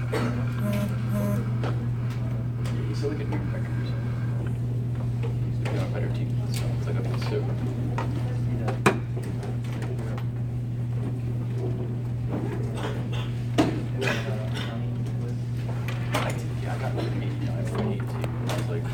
He's still like a new director. He's been on better teams. So it's like a so. Yeah, I got like 89 or 82. I was like.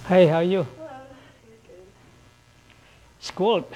Hey, how are you? Hello. You're good. It's cold.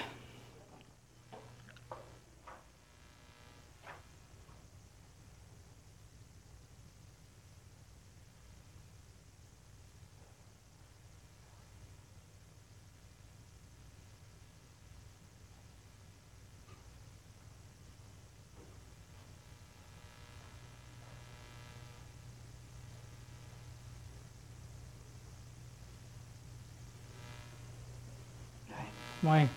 Morning.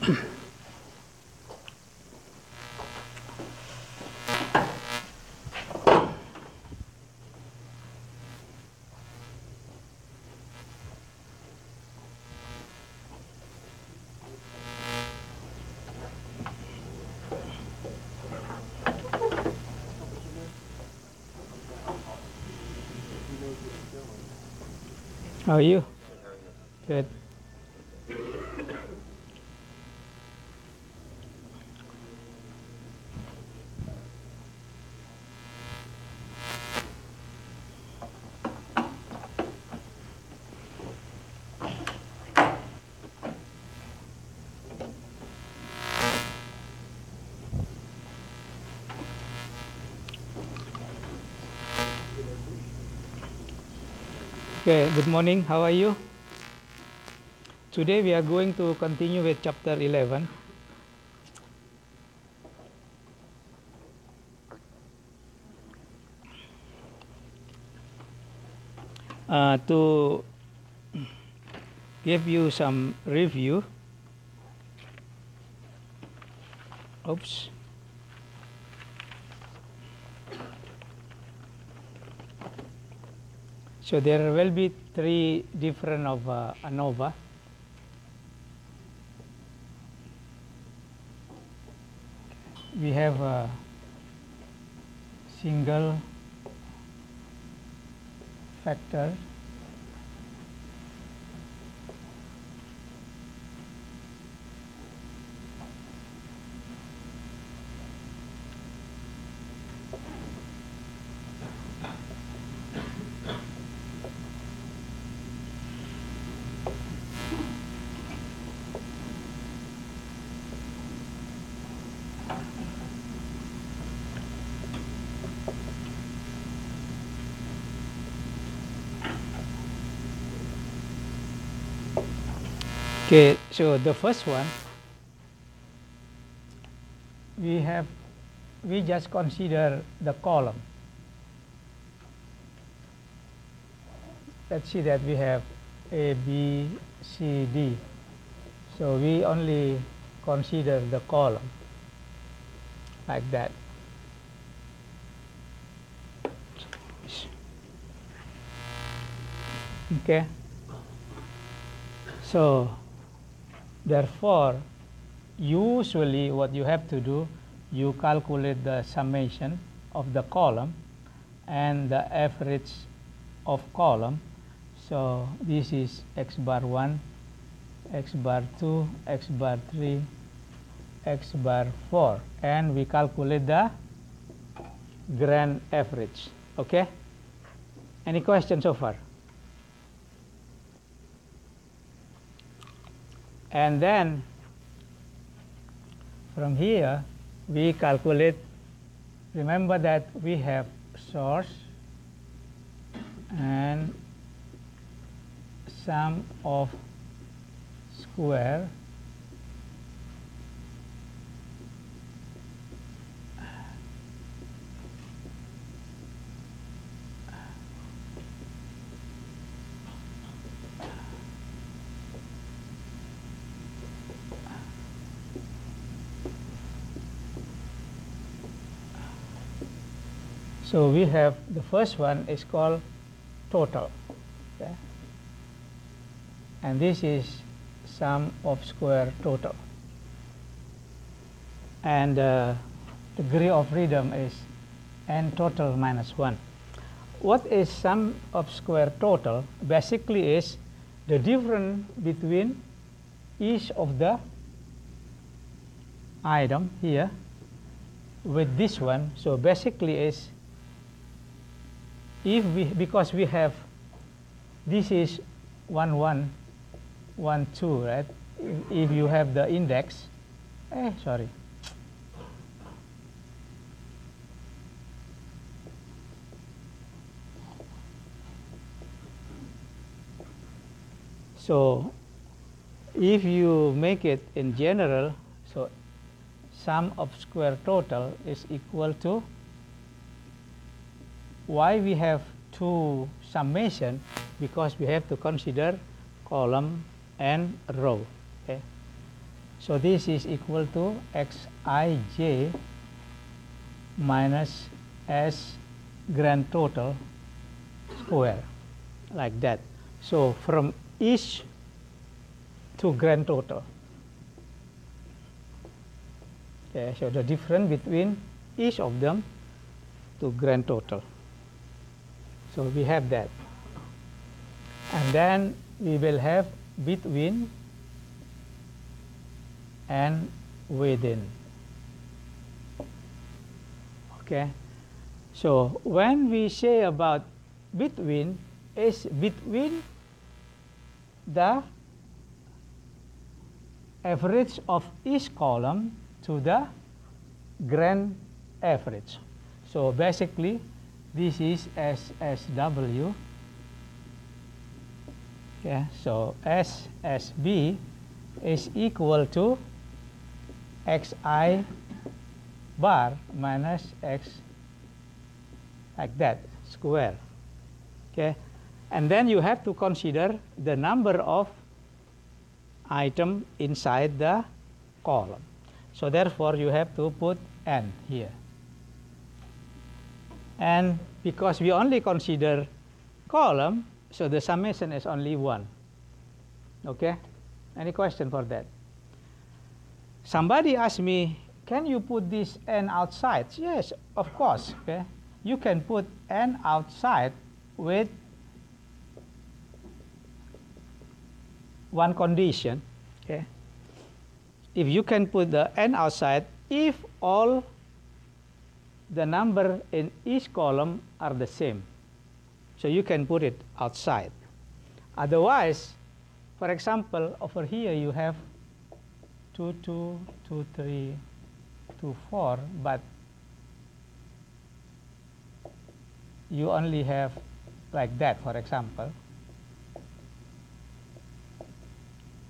How are you? Good. Okay, good morning. How are you? Today we are going to continue with chapter 11. To give you some review. Oops. So there will be three different of ANOVA. We have a single factor, okay, so the first one, we just consider the column. Let's see that we have A, B, C, D. So we only consider the column like that. Okay. So therefore, usually what you have to do, you calculate the summation of the column and the average of column. So this is x bar 1, x bar 2, x bar 3, x bar 4, and we calculate the grand average. Okay? Any questions so far? And then from here we calculate, remember that we have source and sum of square So we have the first one is called total, okay? And this is sum of square total, and degree of freedom is n total minus 1. What is sum of square total? Basically is the difference between each of the item here with this one. So basically is, if we, because we have, this is 1 1 1 2, right? If you have the index, sorry, so if you make it in general, so sum of square total is equal to, why we have two summation? Because we have to consider column and row. Okay, So this is equal to xij minus s grand total square, like that. So from each to grand total. Okay, so the difference between each of them to grand total. So we have that. And then we will have between and within. Okay. So when we say about between, is between the average of each column to the grand average. So basically, this is SSW. Okay, so SSB is equal to xi bar minus x, like that, square. Okay, and then you have to consider the number of items inside the column. So therefore, you have to put n here. And because we only consider column, so the summation is only 1. Okay? Any question for that? Somebody asked me, can you put this n outside? Yes, of course. Okay? You can put n outside with one condition. Okay? If you can put the n outside, if all the number in each column are the same. So you can put it outside. Otherwise, for example, over here you have 2, 2, 2, 3, 2, 4, but you only have like that, for example.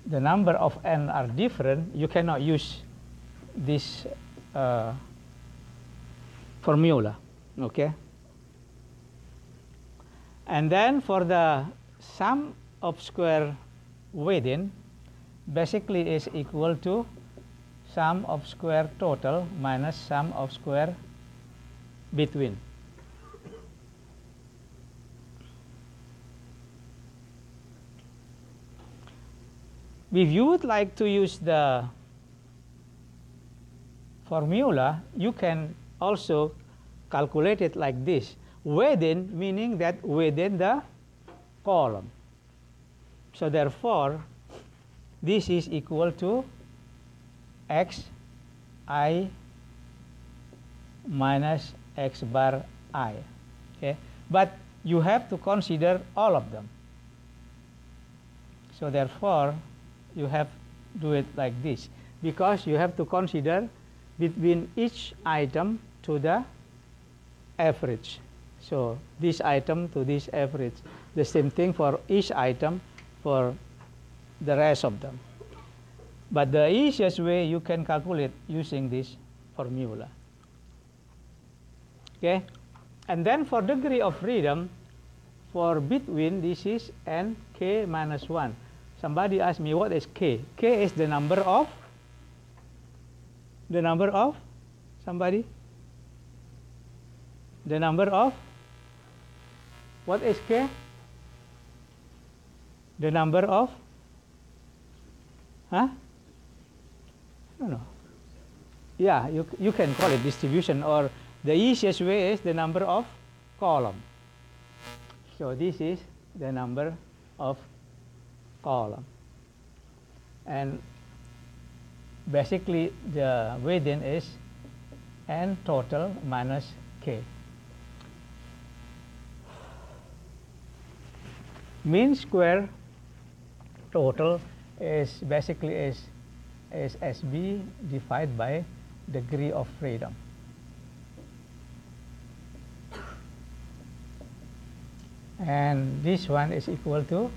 The number of n are different. You cannot use this formula, okay? And then for the sum of square within, basically is equal to sum of square total minus sum of square between. If you would like to use the formula, you can also calculate it like this. Within, meaning that within the column. So therefore, this is equal to xi minus x bar I. Okay? But you have to consider all of them. So therefore, you have to do it like this, because you have to consider between each item to the average. So this item to this average. The same thing for each item for the rest of them. But the easiest way you can calculate using this formula. Okay? And then for degree of freedom, for between, this is n k minus 1. Somebody asked me, what is k? K is the number of somebody? The number of, what is k? The number of, huh? No. Yeah, you can call it distribution, or the easiest way is the number of column. So this is the number of column. And basically the within is n total minus k. Mean square total is basically is SB divided by degree of freedom. And this one is equal to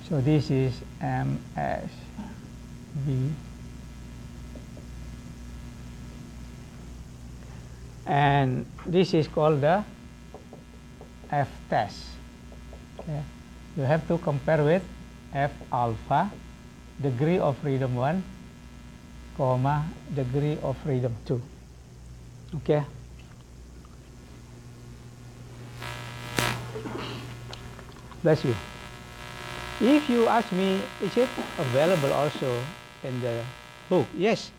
so this is MSB. And this is called the F test. Okay. You have to compare with F alpha, degree of freedom 1, comma, degree of freedom 2. Okay. Bless you. If you ask me, is it available also in the book? Yes.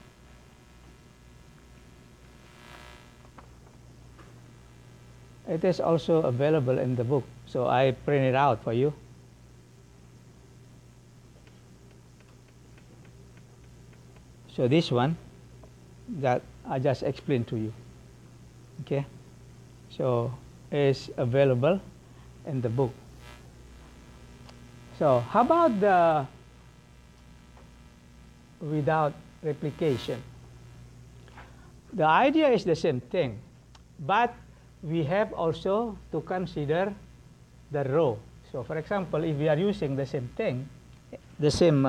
It is also available in the book. So I print it out for you. So this one that I just explained to you. Okay. So is available in the book. So how about the without replication? The idea is the same thing, but we have also to consider the row. So for example, if we are using the same thing, the same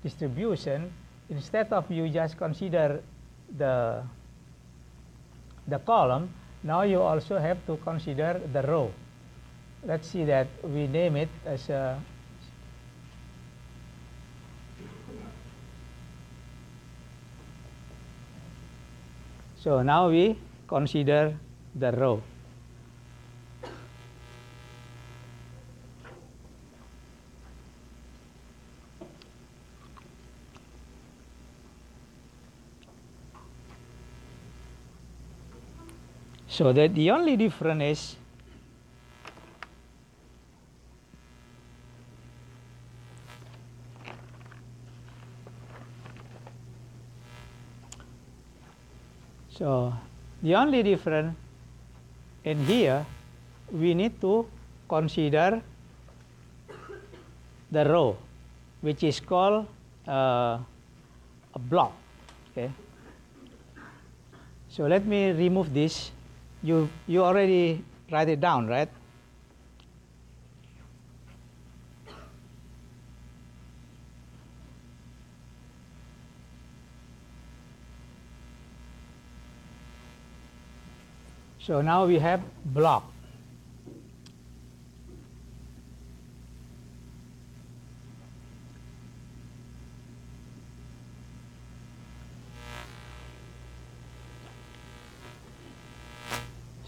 distribution, instead of you just consider the column, now you also have to consider the row. Let's see that we name it as a so now we consider the row. So that the only difference is in here, we need to consider the row, which is called a block. Okay. So let me remove this. You already write it down, right? So now we have block.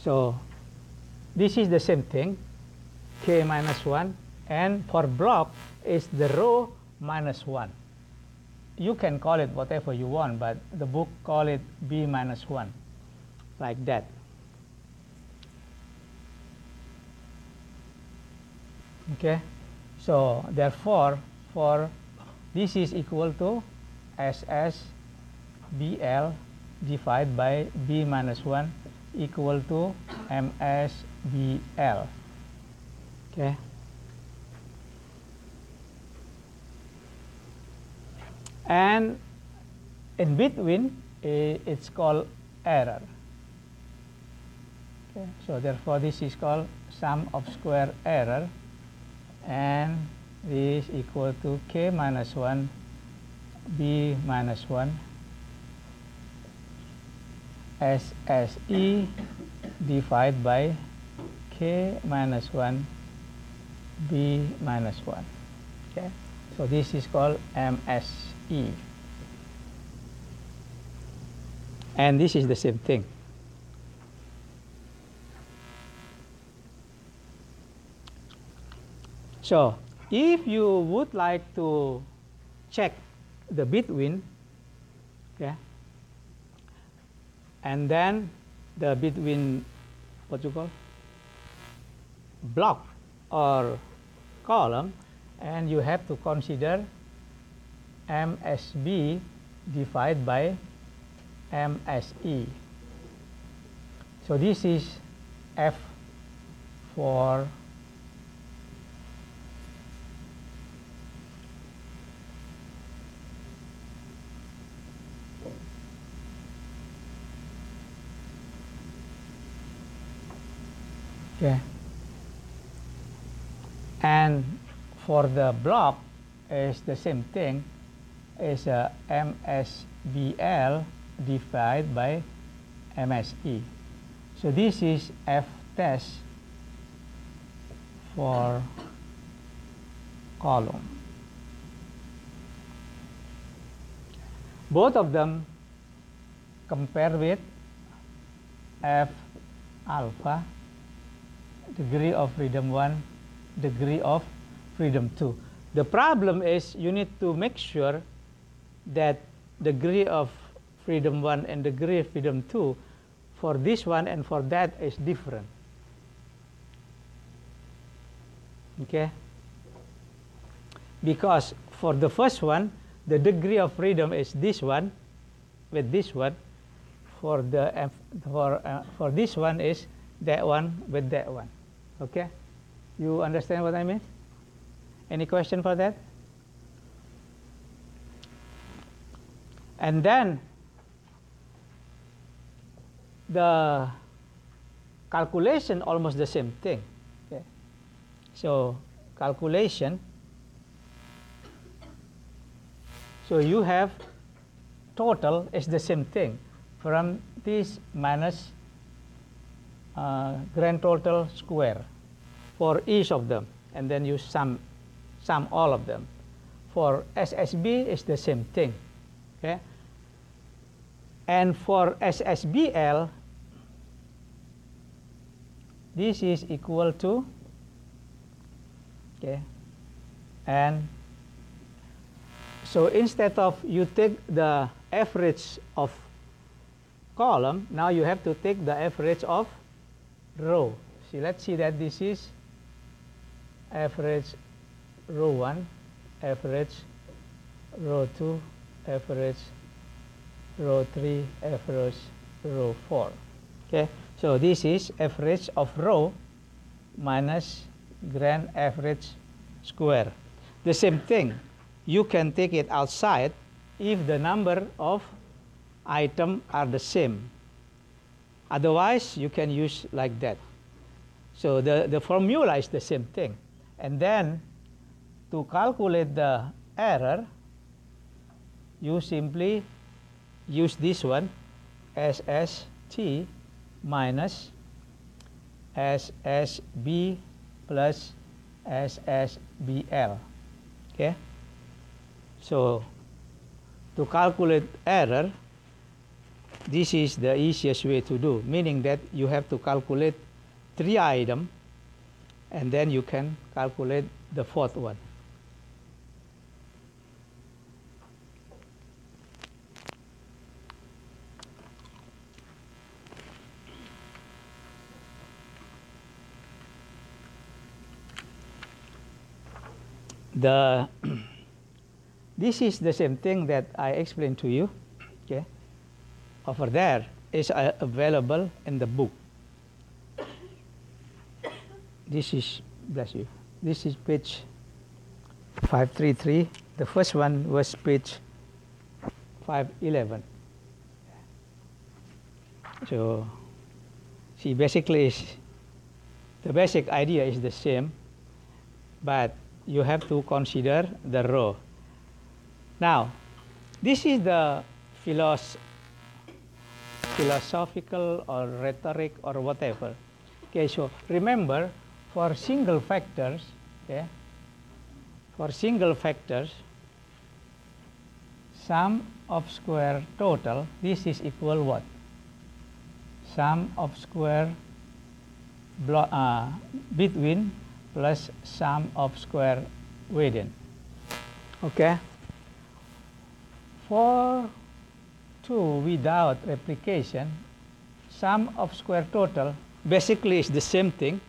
So this is the same thing, k minus 1, and for block is the row minus 1. You can call it whatever you want, but the book call it b minus 1, like that. Okay, so therefore for this is equal to SSBL divided by b minus 1 equal to MSBL. Okay. And in between, it's called error. Okay. So therefore, this is called sum of square error, and this is equal to k minus 1, b minus 1, SSE divided by k minus 1, b minus 1. Okay. So this is called MSE. And this is the same thing. So if you would like to check the between, yeah, and then the between what you call block or column, and you have to consider MSB divided by MSE. So this is F for okay. And for the block is the same thing, is MSBL divided by MSE. So this is F test for column. Both of them compare with F alpha, degree of freedom 1, degree of freedom 2. The problem is you need to make sure that degree of freedom 1 and degree of freedom 2 for this one and for that is different. Okay? Because for the first one, the degree of freedom is this one with this one. For this one is that one with that one. Okay? You understand what I mean? Any question for that? And then the calculation almost the same thing. Okay. So calculation. So you have total is the same thing from this minus grand total square for each of them, and then you sum all of them. For SSB is the same thing. Okay. And for SSBL, this is equal to, okay, and so instead of you take the average of column, now you have to take the average of row. See, let's see that this is average row 1, average row 2, average row 3, average row 4. Okay, so this is average of row minus grand average square. The same thing, you can take it outside if the number of items are the same. Otherwise, you can use like that. So the formula is the same thing. And then to calculate the error, you simply use this one, SST minus SSB plus SSBL. Okay? So to calculate error, this is the easiest way to do, meaning that you have to calculate 3 items and then you can calculate the 4th one. This is the same thing that I explained to you. Okay, over there is available in the book. This is, bless you, this is page 533. The first one was page 511. So see, basically the basic idea is the same, but you have to consider the row. Now, this is the philosophical or rhetoric or whatever. Okay, so remember, for single factors, okay, for single factors, sum of square total, this is equal what? Sum of square between plus sum of square within. Okay? For 2 without replication, sum of square total basically is the same thing.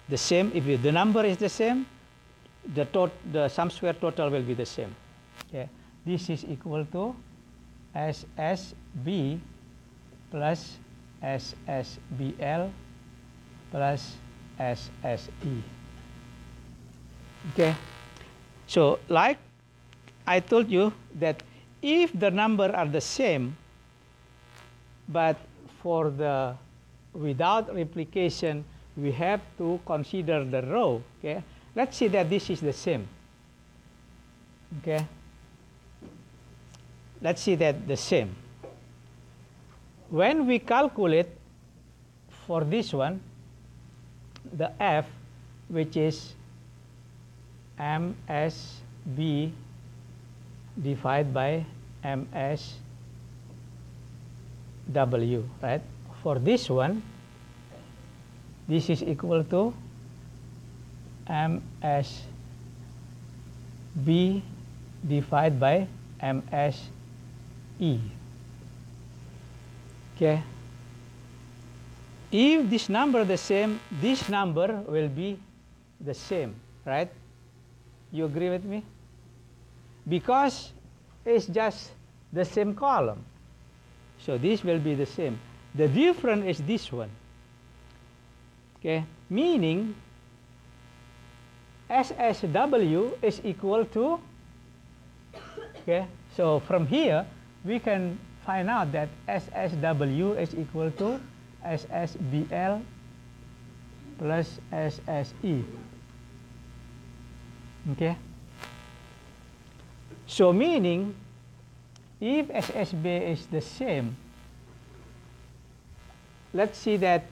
The same, if the number is the same, the sum square total will be the same. Okay? This is equal to SSB plus SSBL plus SSE. Okay, so like I told you that if the number are the same, but for the without replication, we have to consider the row. Okay, let's see that this is the same. Okay, let's see that the same. when we calculate for this one, the F, which is MSB divided by MSW, right? For this one, this is equal to MSB divided by MSE. Okay. If this number the same, this number will be the same, right? You agree with me? Because it's just the same column. So this will be the same. The difference is this one. Okay, meaning SSW is equal to, okay, so from here we can find out that SSW is equal to SSBL plus SSE. Okay, so meaning if SSB is the same, let's see that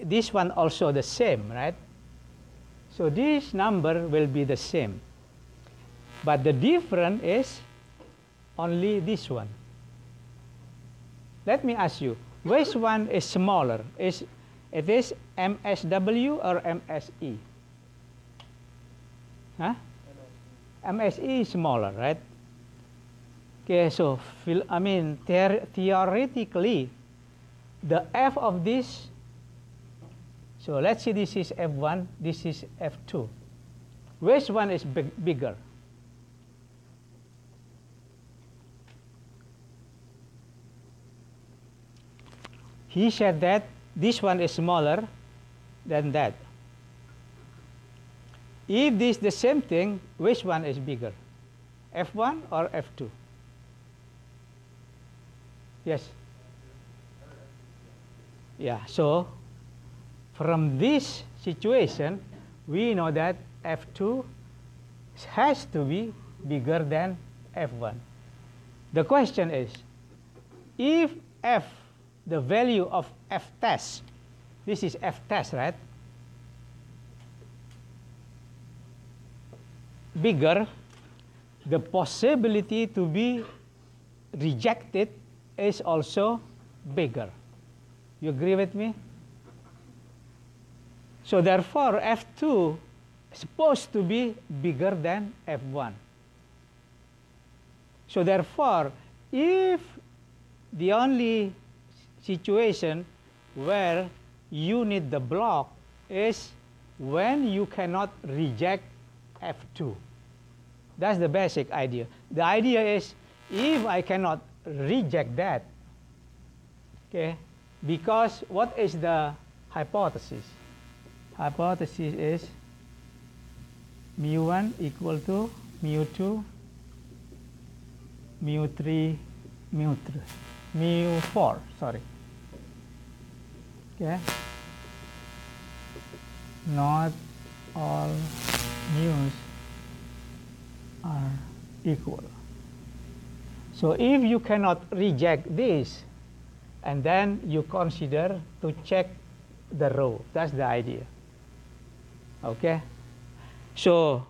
this one also the same, right? So this number will be the same, but the difference is only this one. Let me ask you, which one is smaller? It is MSW or MSE? Huh? MSE is smaller, right? Okay, so theoretically, the F of this, so let's see, this is F1, this is F2. Which one is bigger? He said that this one is smaller than that. If this is the same thing, which one is bigger? F1 or F2? Yes? Yeah, so from this situation, we know that F2 has to be bigger than F1. The question is, if F, the value of F test, this is F test, right? Bigger, the possibility to be rejected is also bigger. You agree with me? So therefore, F2 is supposed to be bigger than F1. So therefore, if the only situation where you need the block is when you cannot reject F2. That's the basic idea. The idea is if I cannot reject that, okay, because what is the hypothesis? Hypothesis is mu1 equal to mu2, mu3, mu4, sorry. Okay. Not all mu's are equal. So if you cannot reject this, and then you consider to check the row. That's the idea. Okay? So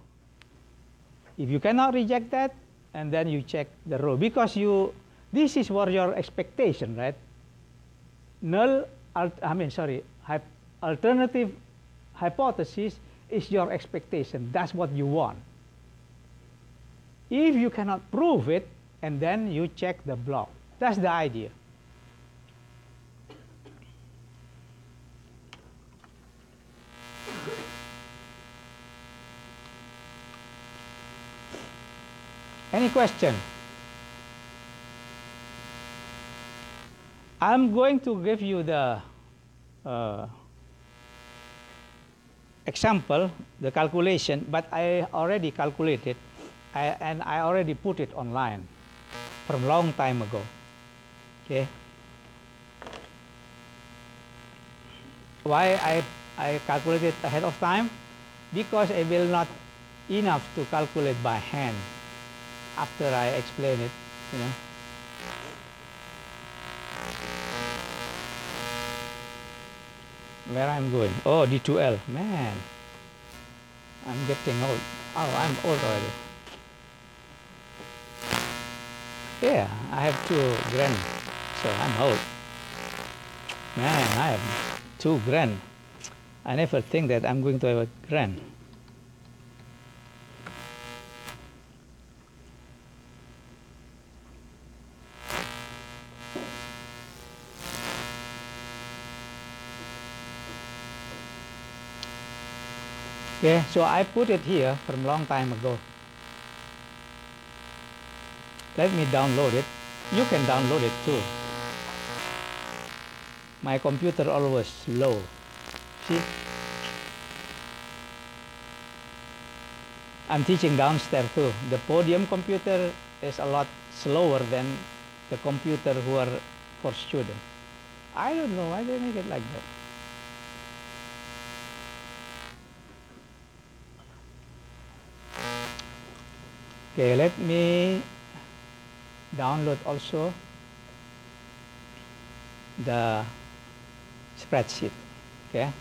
if you cannot reject that, and then you check the row, because this is for your expectation, right? Alternative hypothesis is your expectation. That's what you want. If you cannot prove it, and then you check the block. That's the idea. Any question? I'm going to give you the example, the calculation, but I already calculated, and I already put it online from a long time ago. Okay. Why I calculated ahead of time? Because it will not enough to calculate by hand after I explain it, you know. Where I'm going? Oh, D2L. Man, I'm getting old. Oh, I'm old already. Yeah, I have 2 grand, so I'm old. Man, I have 2 grand. I never think that I'm going to have a grand. Okay, so I put it here from a long time ago. Let me download it. You can download it too. My computer always slow. See? I'm teaching downstairs too. The podium computer is a lot slower than the computer who are for students. I don't know why they make it like that. Okay, let me download also the spreadsheet. Okay.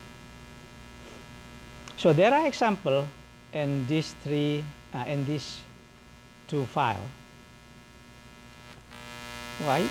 So there are examples in these in these 2 files. Right?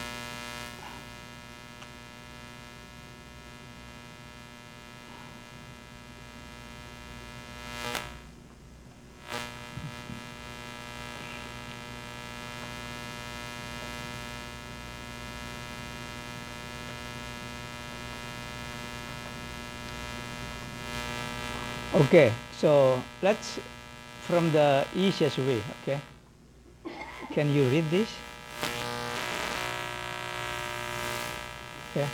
Okay, so let's from the easiest way. Okay, can you read this? Okay,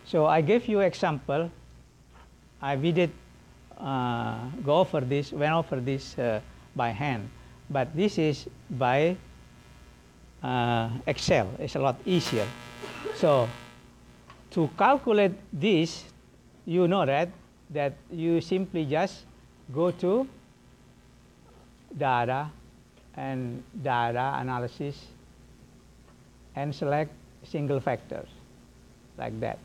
so I gave you example. We did went over this by hand, but this is by Excel. It's a lot easier. So to calculate this, you know that you simply just go to data and data analysis and select single factors like that.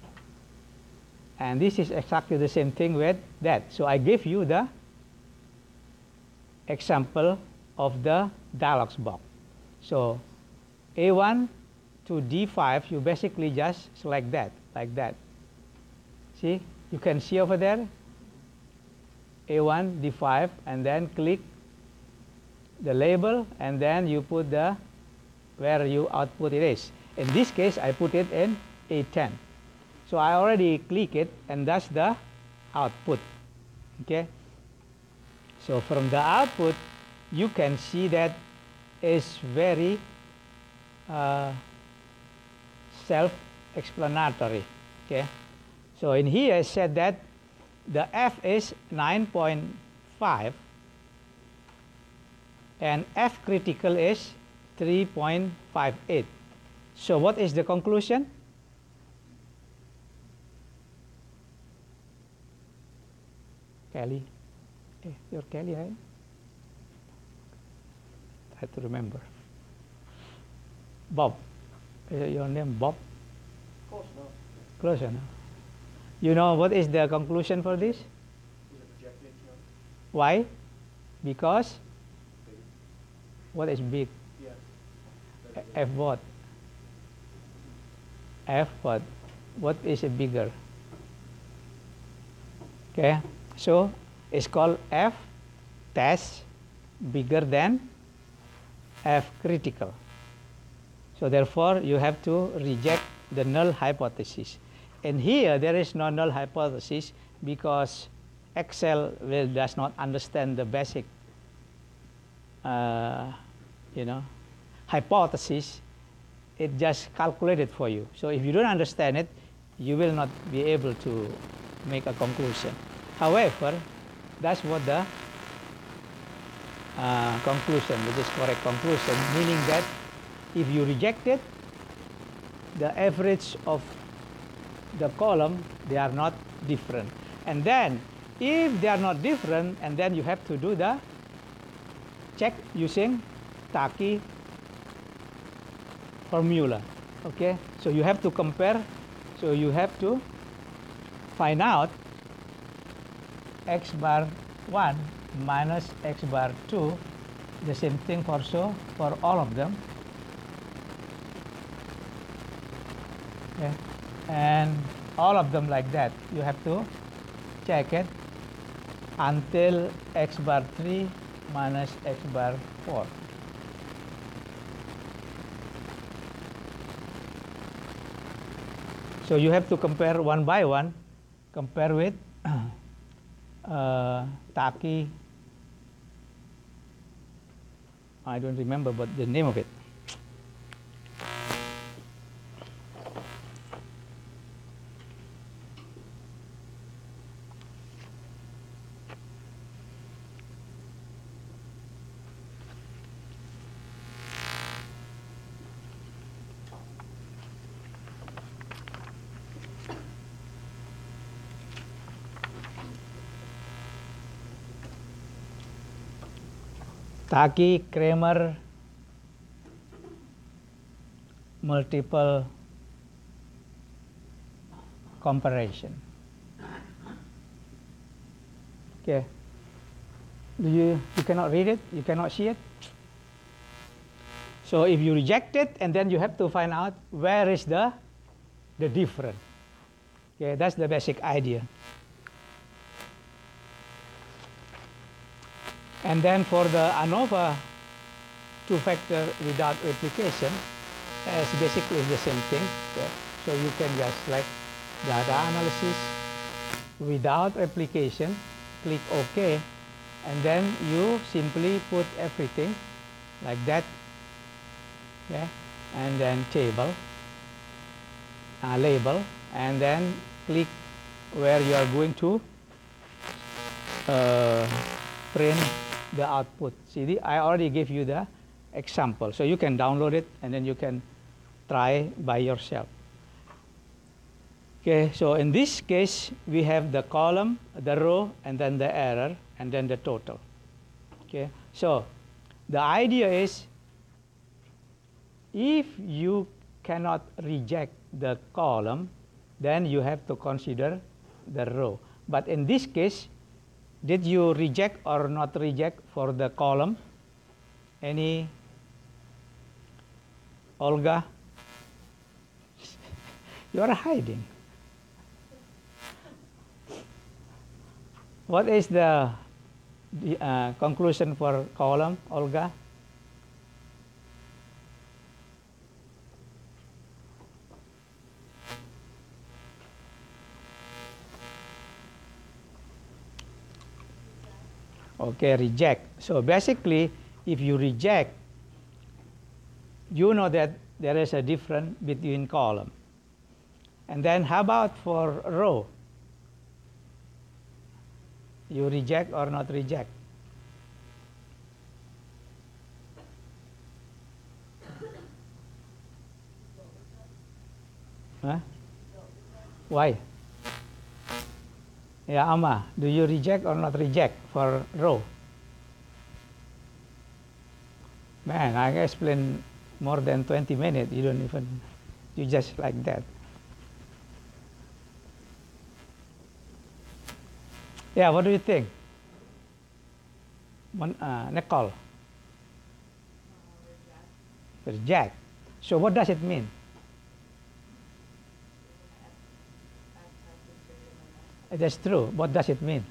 And this is exactly the same thing with that. So I give you the example of the dialog box. So A1 to D5, you basically just select that, like that. See, you can see over there, A1, D5, and then click the label, and then you put the where you output it is. In this case, I put it in A10. So I already click it, and that's the output. Okay. So from the output, you can see that it's very self-explanatory. Okay. So in here, I said that the F is 9.5 and F critical is 3.58. So what is the conclusion? Kelly. You're Kelly, right? I have to remember. Bob. Is your name Bob? Close enough. Close enough. You know what is the conclusion for this? Is it projected? Why? Because what is big? Yeah. F what? F what? What is it bigger? Okay, so it's called F test bigger than F critical. So therefore, you have to reject the null hypothesis. And here, there is no null hypothesis because Excel does not understand the basic, hypothesis. It just calculated for you. So if you don't understand it, you will not be able to make a conclusion. However, that's what the conclusion, which is correct conclusion, meaning that if you reject it, the average of the column, they are not different. And then, if they are not different, and then you have to do the check using Taki formula. Okay, so you have to compare. So you have to find out x bar 1 minus x bar 2, the same thing for all of them. Okay. And all of them like that. You have to check it until x bar 3 minus x bar 4. So you have to compare one by one, compare with Taki. I don't remember but the name of it. Taki Kramer multiple comparison. Okay. You cannot read it, you cannot see it. So if you reject it, and then you have to find out where is the difference. Okay, that's the basic idea. And then for the ANOVA two-factor without replication, it's basically the same thing. Okay. So you can just like data analysis without replication, click OK, and then you simply put everything like that. Okay. And then table, label, and then click where you are going to print the output. See, I already gave you the example, so you can download it and then you can try by yourself. Okay, so in this case we have the column, the row, and then the error, and then the total. Okay, so the idea is if you cannot reject the column, then you have to consider the row. But in this case, did you reject or not reject for the column? Any? Olga? You are hiding. What is the conclusion for column, Olga? Okay, reject. So basically, if you reject, you know that there is a difference between column. And then how about for row? You reject or not reject? Huh? Why? Yeah, Amma, do you reject or not reject for row? Man, I explain more than 20 minutes. You don't even, you just like that. Yeah, what do you think? Nicole? Reject. So what does it mean? That's true. What does it mean?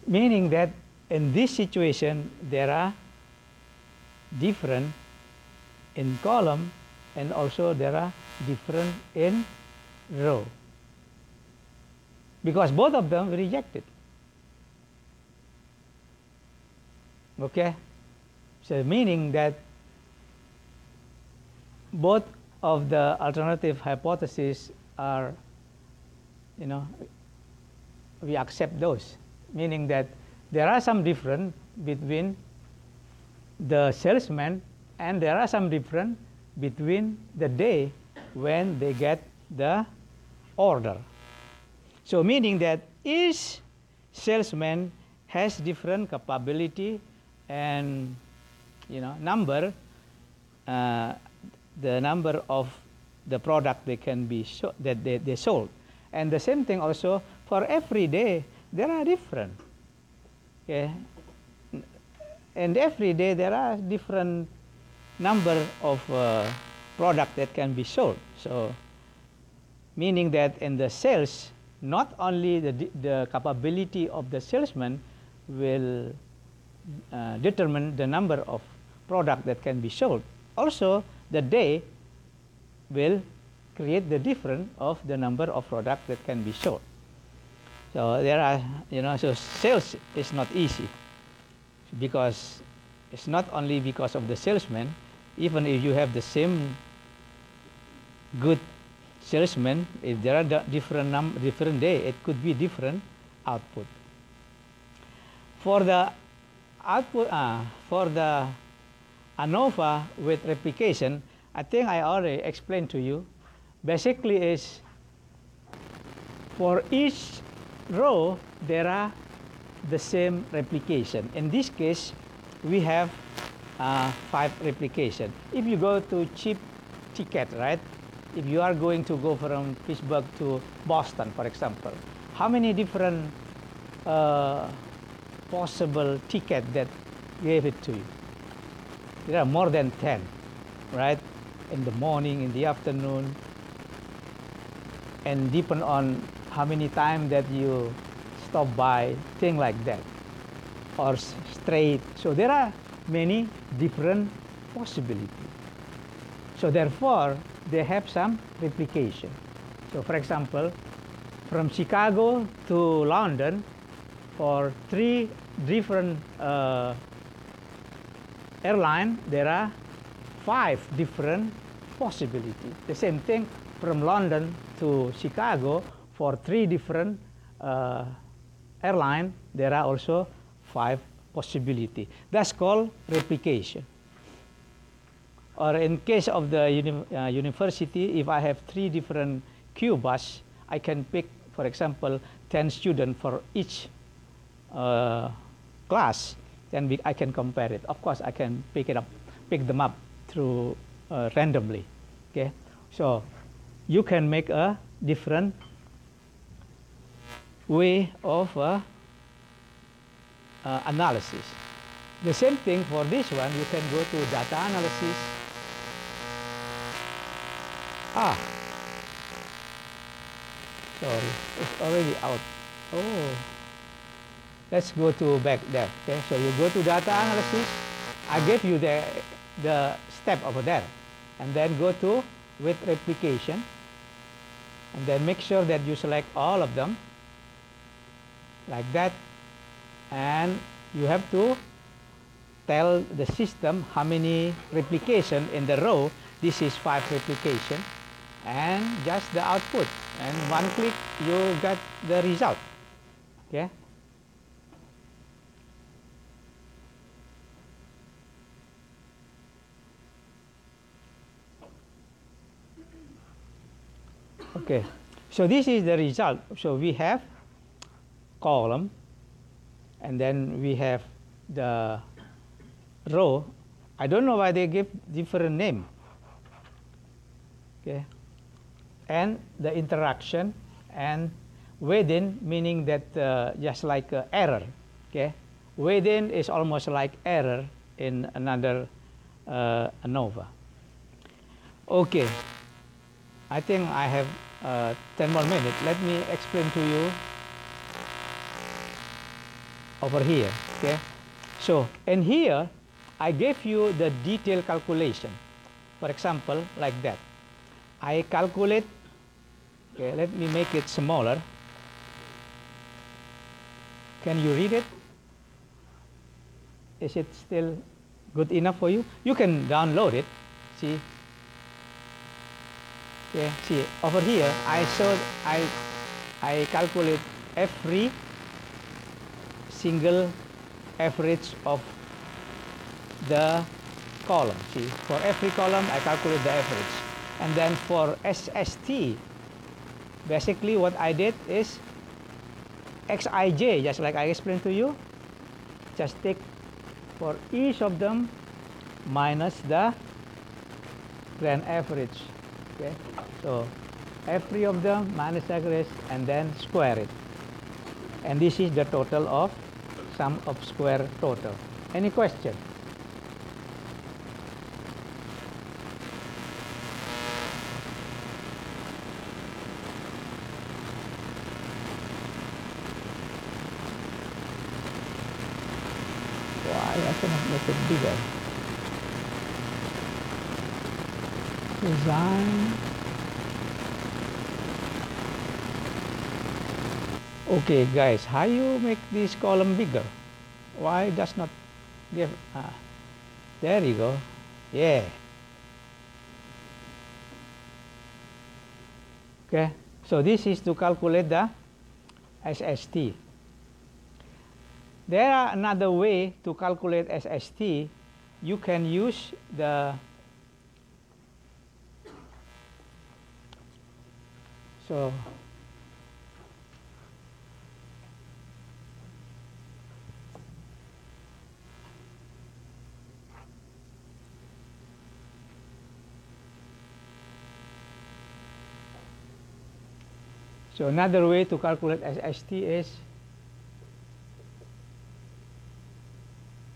Meaning that in this situation, there are different in column and also there are different in row. Because both of them rejected. Okay? So meaning that both of the alternative hypotheses are, we accept those. Meaning that there are some difference between the salesman and there are some difference between the day when they get the order. So meaning that each salesman has different capability and number, the number of the product they can be that they sold, And the same thing also for every day, there are different. Okay? And every day there are different number of product that can be sold. So meaning that in the sales, not only the capability of the salesman will determine the number of product that can be sold. Also, the day will create the difference of the number of product that can be sold. So there are, so sales is not easy because it's not only because of the salesman. Even if you have the same good salesman, if there are different day, it could be different output. For the output, for the ANOVA with replication, I think I already explained to you. Basically, is for each row there are the same replication. In this case, we have 5 replication. If you go to cheap ticket, right? If you are going to go from Pittsburgh to Boston, for example, how many different possible ticket that gave it to you? There are more than 10, right? In the morning, in the afternoon, and depend on how many times that you stop by, thing like that, or straight. So there are many different possibilities. So therefore, they have some replication. So for example, from Chicago to London, for 3 different airlines, there are 5 different possibilities. The same thing from London to Chicago, for 3 different airlines, there are also 5 possibilities. That's called replication. Or in case of the university, if I have 3 different Q bus, I can pick, for example, 10 students for each class. Then I can compare it. Of course, I can pick them up through randomly. Okay, so you can make a different way of analysis. The same thing for this one. You can go to data analysis. Sorry, it's already out. Oh, let's go to back there. Okay, so you go to data analysis. I gave you the step over there, and then go to with replication, and then make sure that you select all of them like that, and you have to tell the system how many replication in the row. This is 5 replication, and just the output, and one click you got the result. Okay. Okay, so this is the result. So we have column, and then we have the row. I don't know why they give different name. Okay, and the interaction, and within, meaning that just like error. Okay, within is almost like error in another ANOVA. Okay, I think I have 10 more minutes. Let me explain to you over here. Okay, so in here I gave you the detailed calculation. For example, like that, I calculate. Okay, let me make it smaller. Can you read it? Is it still good enough for you? You can download it. See. Okay, see over here I calculate every single average of the column. See, for every column I calculate the average, and then for SST, basically what I did is Xij, just like I explained to you. Just take for each of them minus the grand average. Okay, so every of them minus average, and then square it. And this is the total of sum of square total. Any question? Why I cannot make it bigger? Design. Okay, guys, how you make this column bigger? Why does not give? There you go. Yeah. Okay. So this is to calculate the SST. There are another way to calculate SST. You can use the So another way to calculate SST is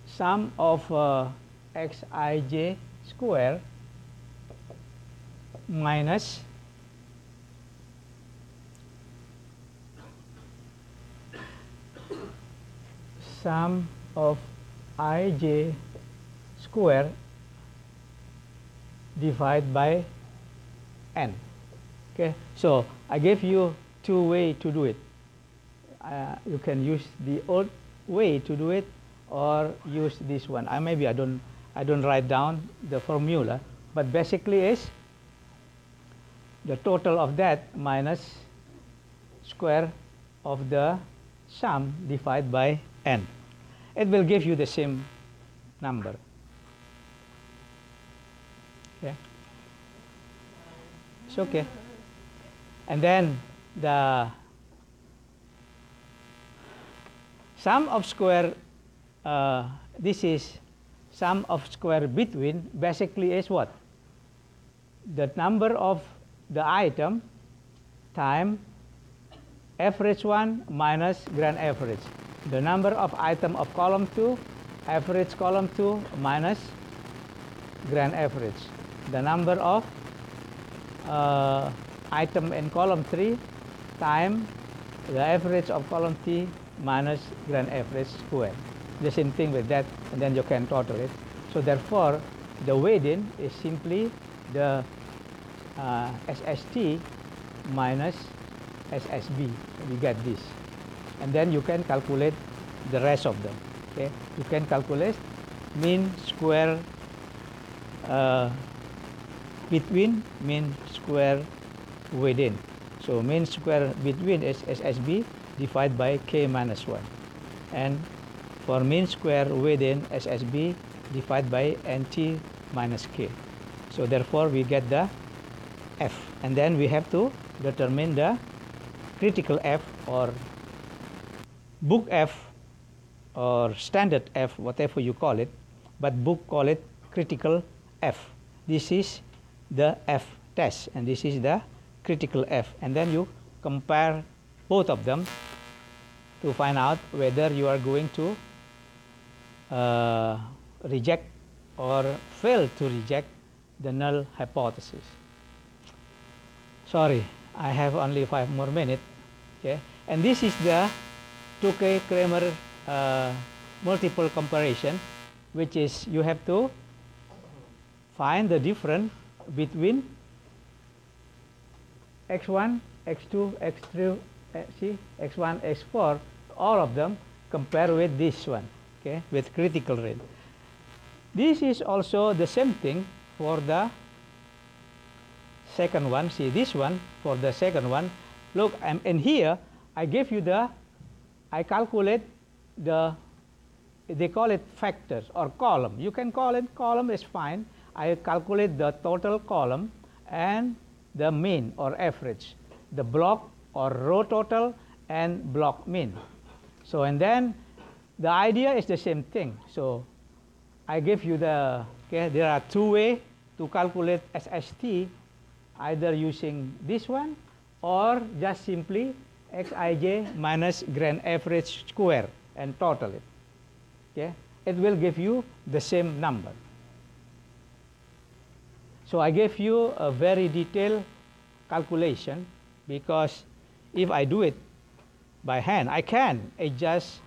sum of xij square minus sum of ij square divided by n. Okay, so I gave you two ways to do it. You can use the old way to do it, or use this one. Maybe I don't write down the formula, but basically is the total of that minus square of the sum divided by n. It will give you the same number. Okay, it's okay. And then the sum of square, this is sum of square between, basically is what? The number of the item time average one minus grand average. The number of item of column 2, average column 2 minus grand average. The number of item in column 3 time the average of column 3 minus grand average square. The same thing with that, and then you can total it. So therefore, the weighting is simply the SST minus SSB. We get this, and then you can calculate the rest of them. Okay, you can calculate mean square between, mean square within. So mean square between is SSB divided by k minus 1, and for mean square within SSB divided by nt minus k. So therefore we get the f, and then we have to determine the critical f, or book f, or standard f, whatever you call it, but book call it critical f. This is the f test, and this is the critical f, and then you compare both of them to find out whether you are going to reject or fail to reject the null hypothesis. Sorry, I have only 5 more minutes. Okay, and this is the Tukey-Kramer multiple comparison, which is you have to find the difference between x1, x2, x3, x1, x4, all of them, compare with this one, okay, with critical rate. This is also the same thing for the second one. See this one for the second one. Look, in here I give you I calculate they call it factors or column. You can call it column, is fine. I calculate the total column and the mean or average, the block or row total and block mean. So, and then the idea is the same thing. So I give you there are two ways to calculate SST. either using this one or just simply xij minus grand average square and total it. Okay? It will give you the same number. So I gave you a very detailed calculation because if I do it by hand, I can. It does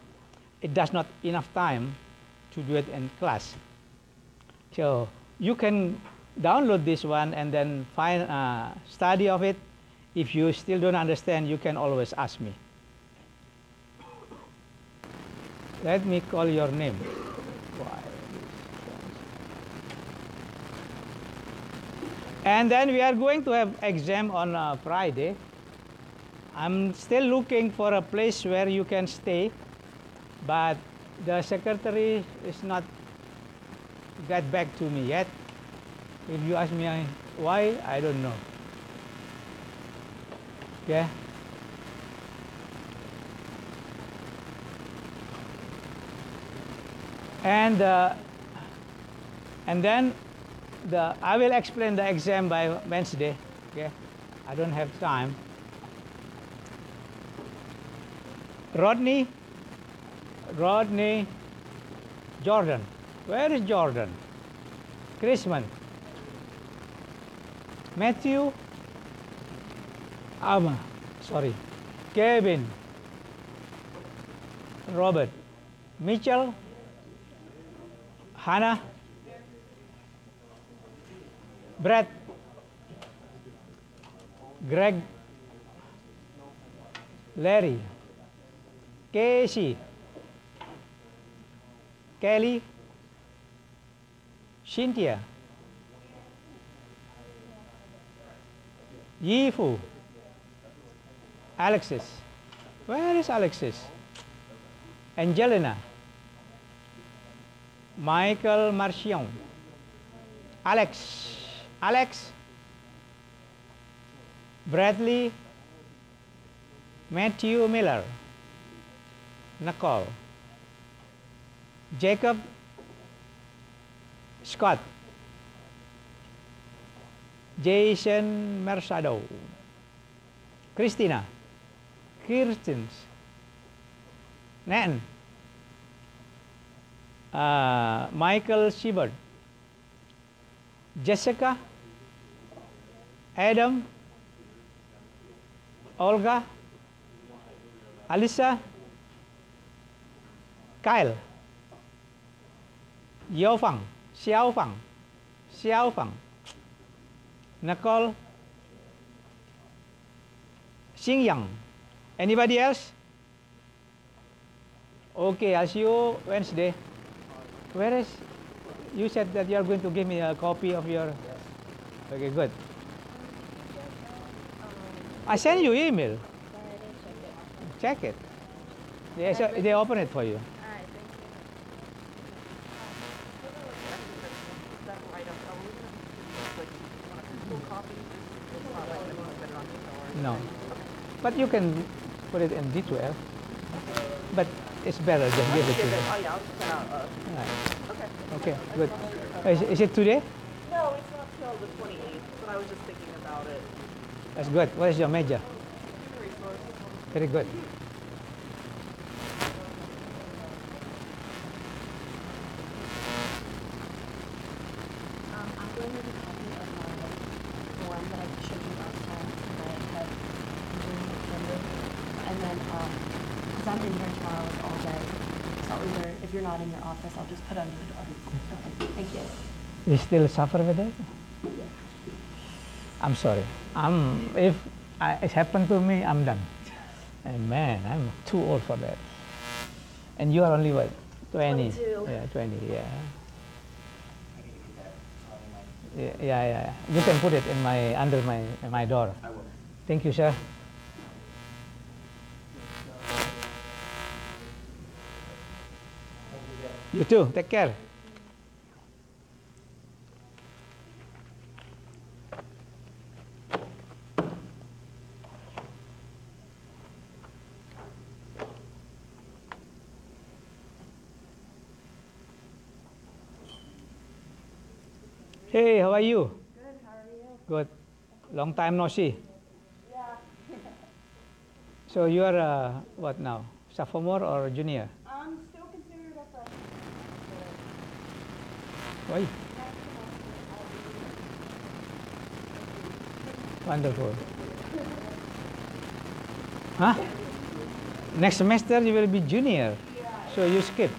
not enough time to do it in class. So you can download this one and then find a study of it. If you still don't understand, you can always ask me. Let me call your name. And then we are going to have exam on Friday. I'm still looking for a place where you can stay, but the secretary is not get back to me yet. If you ask me why, I don't know. Okay? And then I will explain the exam by Wednesday. Okay? I don't have time. Rodney Jordan. Where is Jordan? Chrisman. Matthew. Sorry. Kevin. Robert. Mitchell. Hannah. Brett. Greg. Larry. Casey. Kelly. Cynthia. Yifu. Alexis. Where is Alexis? Angelina. Michael Marcion. Alex. Bradley. Matthew Miller. Nicole. Jacob. Scott. Jason Mersado. Christina. Kirstens. Nan. Michael Shebard. Jessica. Adam. Olga. Alisa. Kyle. Xiao Fang. Nicole. Xingyang. Anybody else? Okay, I'll see you Wednesday. Where is? You said that you are going to give me a copy of your. Okay, good. I send you email. Check it. They open it for you. No, but you can put it in D12. But it's better just give it to me. Oh yeah, I'll just send out. Right. Okay, good. Is it today? No, it's not till the 28th, but I was just thinking about it. That's good. What is your major? Human resource. Very good. I'm going to have a copy of my form that I showed you last time that I had doing the Sunday. And then, because I'm in here tomorrow all day, so either if you're not in your office, I'll just put it under the door. Okay, thank you. You still suffer with it? I'm sorry. If it happened to me, I'm done. And man, I'm too old for that. And you are only what? 20? 22. Yeah, 20. Yeah. Yeah. You can put it in under my door. I will. Thank you, sir. You too. Take care. Hey, how are you? Good, how are you? Good. Long time no see. Yeah. So you are what now? Sophomore or junior? I'm still considered a freshman. Why? Next semester I'll be. Wonderful. Huh? Next semester you will be junior. Yeah. So you skip.